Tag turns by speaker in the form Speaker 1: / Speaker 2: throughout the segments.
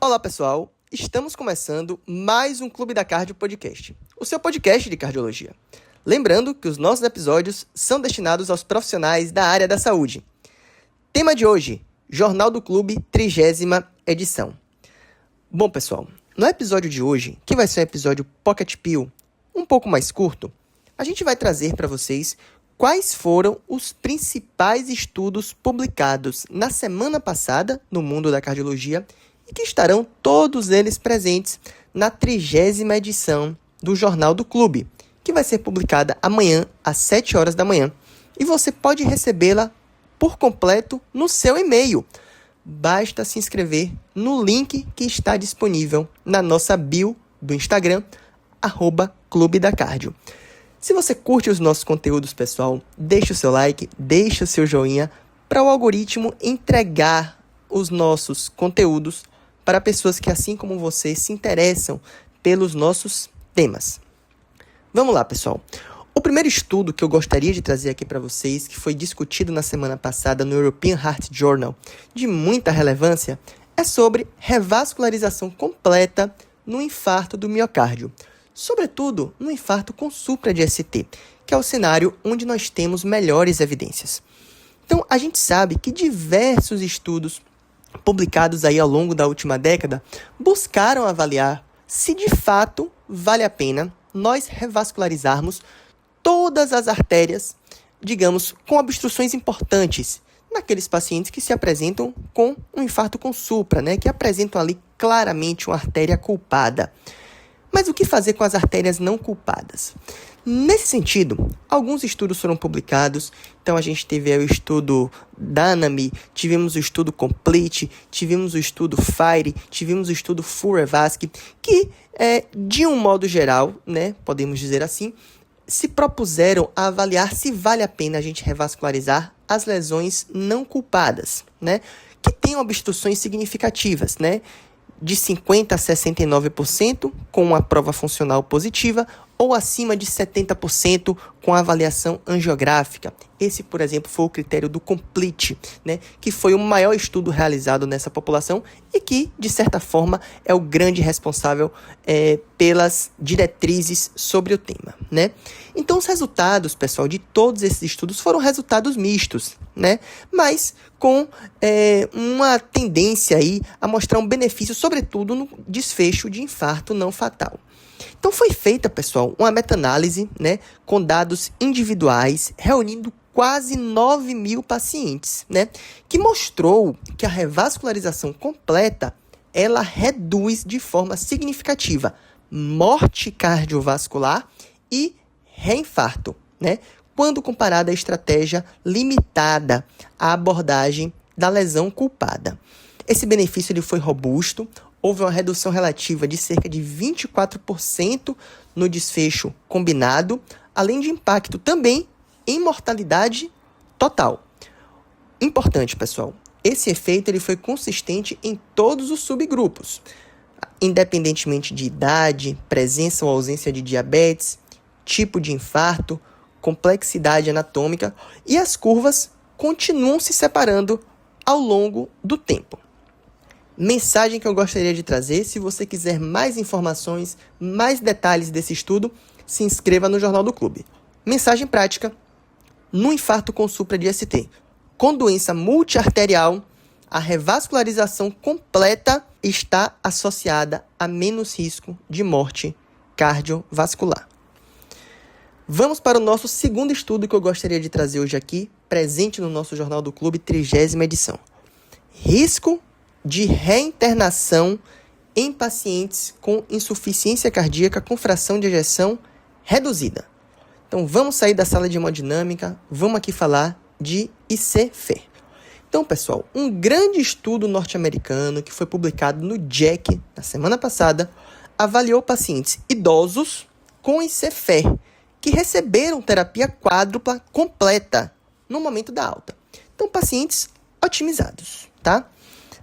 Speaker 1: Olá pessoal, estamos começando mais um Clube da Cardio Podcast, o seu podcast de cardiologia. Lembrando que os nossos episódios são destinados aos profissionais da área da saúde. Tema de hoje, Jornal do Clube, 30ª edição. Bom pessoal, no episódio de hoje, que vai ser um episódio Pocket Pill, um pouco mais curto, a gente vai trazer para vocês quais foram os principais estudos publicados na semana passada no mundo da cardiologia e que estarão todos eles presentes na 30ª edição do Jornal do Clube, que vai ser publicada amanhã às 7 horas da manhã. E você pode recebê-la por completo no seu e-mail. Basta se inscrever no link que está disponível na nossa bio do Instagram, @Clube da Cardio. Se você curte os nossos conteúdos, pessoal, deixe o seu like, deixe o seu joinha para o algoritmo entregar os nossos conteúdos para pessoas que, assim como você, se interessam pelos nossos temas. Vamos lá, pessoal. O primeiro estudo que eu gostaria de trazer aqui para vocês, que foi discutido na semana passada no European Heart Journal, de muita relevância, é sobre revascularização completa no infarto do miocárdio, sobretudo no infarto com supra de ST, que é o cenário onde nós temos melhores evidências. Então, a gente sabe que diversos estudos publicados aí ao longo da última década, buscaram avaliar se de fato vale a pena nós revascularizarmos todas as artérias, digamos, com obstruções importantes, naqueles pacientes que se apresentam com um infarto com supra, que apresentam ali claramente uma artéria culpada. Mas o que fazer com as artérias não culpadas? Nesse sentido, alguns estudos foram publicados. Então, a gente teve o estudo Dynami, tivemos o estudo Complete, tivemos o estudo FIRE, tivemos o estudo FULL-REVASC, que, de um modo geral, podemos dizer assim, se propuseram a avaliar se vale a pena a gente revascularizar as lesões não culpadas, que têm obstruções significativas, de 50% a 69% com uma prova funcional positiva ou acima de 70% com a avaliação angiográfica. Esse, por exemplo, foi o critério do Complete, que foi o maior estudo realizado nessa população e que, de certa forma, é o grande responsável pelas diretrizes sobre o tema. Então, os resultados, pessoal, de todos esses estudos foram resultados mistos, mas com uma tendência aí a mostrar um benefício, sobretudo no desfecho de infarto não fatal. Então foi feita, pessoal, uma meta-análise, com dados individuais, reunindo quase 9.000 pacientes, que mostrou que a revascularização completa, ela reduz de forma significativa morte cardiovascular e reinfarto, quando comparada à estratégia limitada à abordagem da lesão culpada. Esse benefício ele foi robusto, houve uma redução relativa de cerca de 24% no desfecho combinado, além de impacto também em mortalidade total. Importante, pessoal, esse efeito ele foi consistente em todos os subgrupos, independentemente de idade, presença ou ausência de diabetes, tipo de infarto, complexidade anatômica, e as curvas continuam se separando ao longo do tempo. Mensagem que eu gostaria de trazer: se você quiser mais informações, mais detalhes desse estudo, se inscreva no Jornal do Clube. Mensagem prática: no infarto com supra de ST, com doença multiarterial, a revascularização completa está associada a menos risco de morte cardiovascular. Vamos para o nosso segundo estudo que eu gostaria de trazer hoje aqui, presente no nosso Jornal do Clube, 30ª edição. Risco de reinternação em pacientes com insuficiência cardíaca com fração de ejeção reduzida. Então, vamos sair da sala de hemodinâmica, vamos aqui falar de ICFER. Então, pessoal, um grande estudo norte-americano que foi publicado no JACC na semana passada avaliou pacientes idosos com ICFER que receberam terapia quádrupla completa no momento da alta. Então, pacientes otimizados, tá?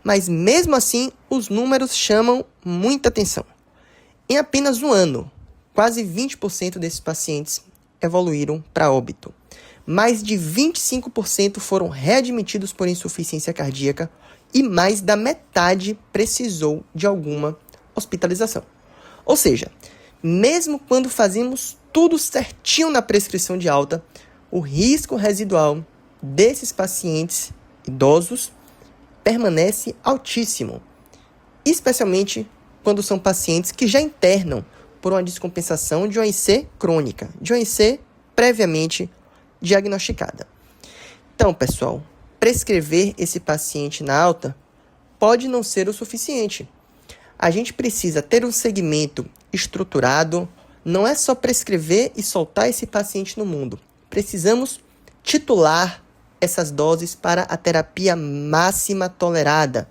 Speaker 1: Mas mesmo assim, os números chamam muita atenção. Em apenas um ano, quase 20% desses pacientes evoluíram para óbito. Mais de 25% foram readmitidos por insuficiência cardíaca e mais da metade precisou de alguma hospitalização. Ou seja, mesmo quando fazemos tudo certinho na prescrição de alta, o risco residual desses pacientes idosos permanece altíssimo, especialmente quando são pacientes que já internam por uma descompensação de uma IC crônica, de uma IC previamente diagnosticada. Então, pessoal, prescrever esse paciente na alta pode não ser o suficiente. A gente precisa ter um segmento estruturado, não é só prescrever e soltar esse paciente no mundo. Precisamos titular essas doses para a terapia máxima tolerada.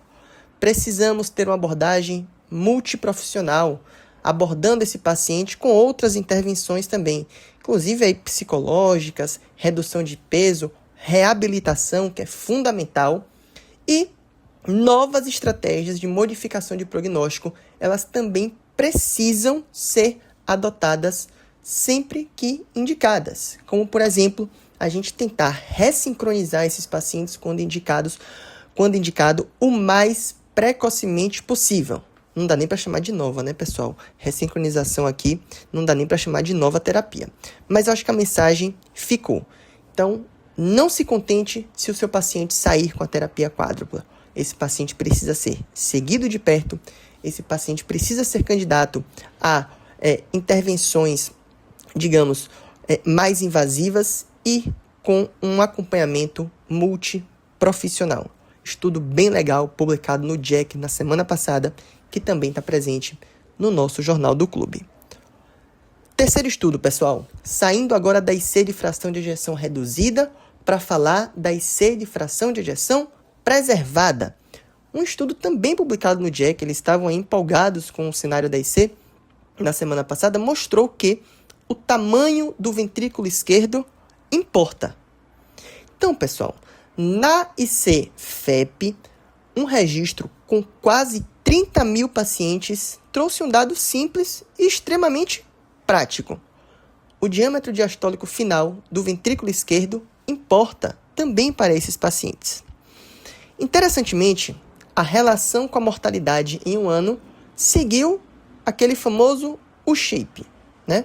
Speaker 1: Precisamos ter uma abordagem multiprofissional, abordando esse paciente com outras intervenções também, inclusive aí psicológicas, redução de peso, reabilitação, que é fundamental, e novas estratégias de modificação de prognóstico, elas também precisam ser adotadas sempre que indicadas, como por exemplo, a gente tentar ressincronizar esses pacientes quando indicado o mais precocemente possível. Não dá nem para chamar de nova, né, pessoal? Ressincronização aqui não dá nem para chamar de nova terapia. Mas eu acho que a mensagem ficou. Então, não se contente se o seu paciente sair com a terapia quádrupla. Esse paciente precisa ser seguido de perto, esse paciente precisa ser candidato a intervenções, digamos, mais invasivas e com um acompanhamento multiprofissional. Estudo bem legal, publicado no JACC na semana passada, que também está presente no nosso jornal do clube. Terceiro estudo, pessoal. Saindo agora da IC de fração de ejeção reduzida para falar da IC de fração de ejeção preservada. Um estudo também publicado no JACC, eles estavam aí empolgados com o cenário da IC, na semana passada, mostrou que o tamanho do ventrículo esquerdo importa. Então, pessoal, na IC FEP, um registro com quase 30 mil pacientes trouxe um dado simples e extremamente prático. O diâmetro diastólico final do ventrículo esquerdo importa também para esses pacientes. Interessantemente, a relação com a mortalidade em um ano seguiu aquele famoso U-shape, né?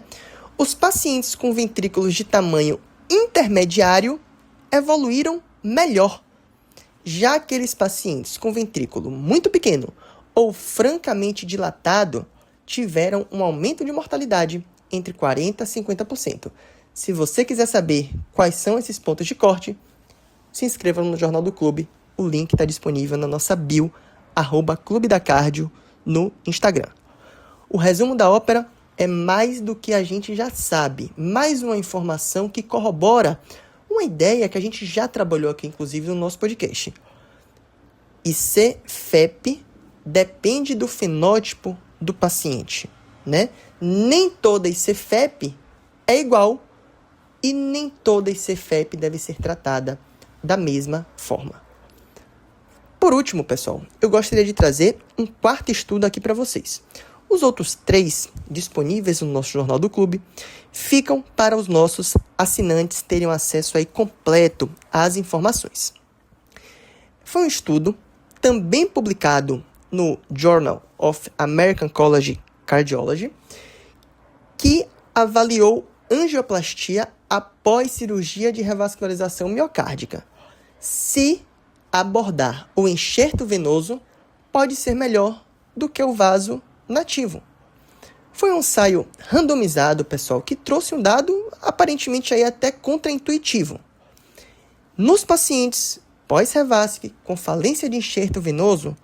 Speaker 1: Os pacientes com ventrículos de tamanho intermediário evoluíram melhor. Já aqueles pacientes com ventrículo muito pequeno ou francamente dilatado tiveram um aumento de mortalidade entre 40% a 50%. Se você quiser saber quais são esses pontos de corte, se inscreva no Jornal do Clube. O link está disponível na nossa bio, @Clube da Cardio, no Instagram. O resumo da ópera é mais do que a gente já sabe, mais uma informação que corrobora uma ideia que a gente já trabalhou aqui, inclusive, no nosso podcast. IC-FEP depende do fenótipo do paciente, né? Nem toda IC-FEP é igual e nem toda IC-FEP deve ser tratada da mesma forma. Por último, pessoal, eu gostaria de trazer um quarto estudo aqui para vocês. Os outros 3 disponíveis no nosso Jornal do Clube ficam para os nossos assinantes terem um acesso aí completo às informações. Foi um estudo também publicado no Journal of American College Cardiology que avaliou angioplastia após cirurgia de revascularização miocárdica. Se abordar o enxerto venoso pode ser melhor do que o vaso nativo. Foi um ensaio randomizado, pessoal, que trouxe um dado aparentemente aí até contraintuitivo. Nos pacientes pós-revasc com falência de enxerto venoso,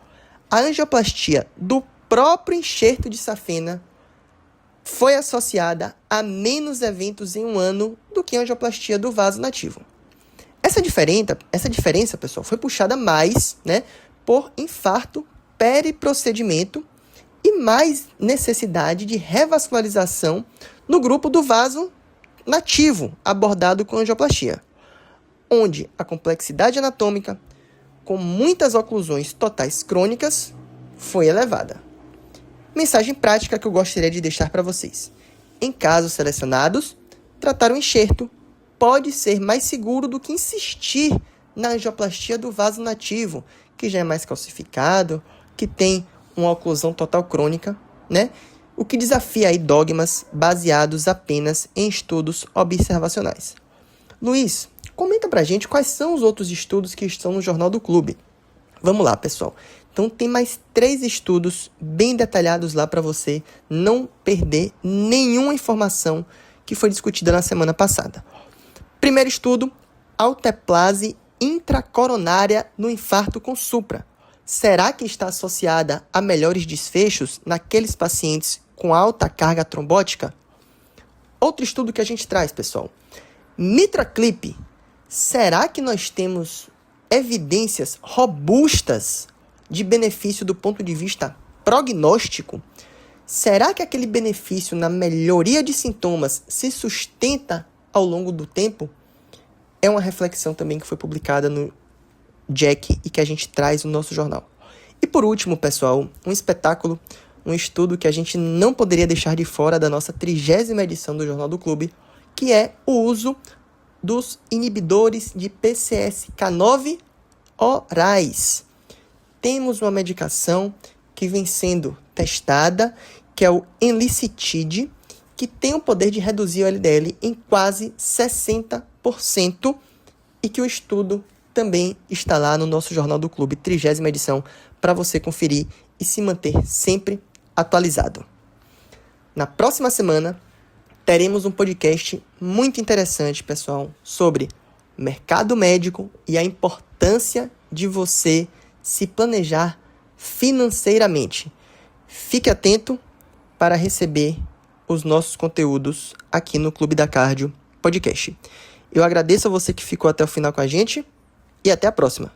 Speaker 1: a angioplastia do próprio enxerto de safena foi associada a menos eventos em um ano do que a angioplastia do vaso nativo. Essa diferença, pessoal, foi puxada mais, né, por infarto periprocedimento e mais necessidade de revascularização no grupo do vaso nativo abordado com angioplastia, onde a complexidade anatômica, com muitas oclusões totais crônicas foi elevada. Mensagem prática que eu gostaria de deixar para vocês. Em casos selecionados, tratar o enxerto pode ser mais seguro do que insistir na angioplastia do vaso nativo, que já é mais calcificado, que tem uma oclusão total crônica, né? O que desafia aí dogmas baseados apenas em estudos observacionais. Luiz, comenta pra gente quais são os outros estudos que estão no Jornal do Clube. Vamos lá, pessoal. Então tem mais 3 estudos bem detalhados lá para você não perder nenhuma informação que foi discutida na semana passada. Primeiro estudo, alteplase intracoronária no infarto com supra. Será que está associada a melhores desfechos naqueles pacientes com alta carga trombótica? Outro estudo que a gente traz, pessoal. MitraClip. Será que nós temos evidências robustas de benefício do ponto de vista prognóstico? Será que aquele benefício na melhoria de sintomas se sustenta ao longo do tempo? É uma reflexão também que foi publicada no JACC e que a gente traz no nosso jornal. E por último, pessoal, um espetáculo, um estudo que a gente não poderia deixar de fora da nossa 30ª edição do Jornal do Clube, que é o uso dos inibidores de PCSK9 orais. Temos uma medicação que vem sendo testada, que é o Enlicitide, que tem o poder de reduzir o LDL em quase 60%, e que o estudo também está lá no nosso Jornal do Clube, 30ª edição, para você conferir e se manter sempre atualizado. Na próxima semana, teremos um podcast muito interessante, pessoal, sobre mercado médico e a importância de você se planejar financeiramente. Fique atento para receber os nossos conteúdos aqui no Clube da Cardio Podcast. Eu agradeço a você que ficou até o final com a gente e até a próxima.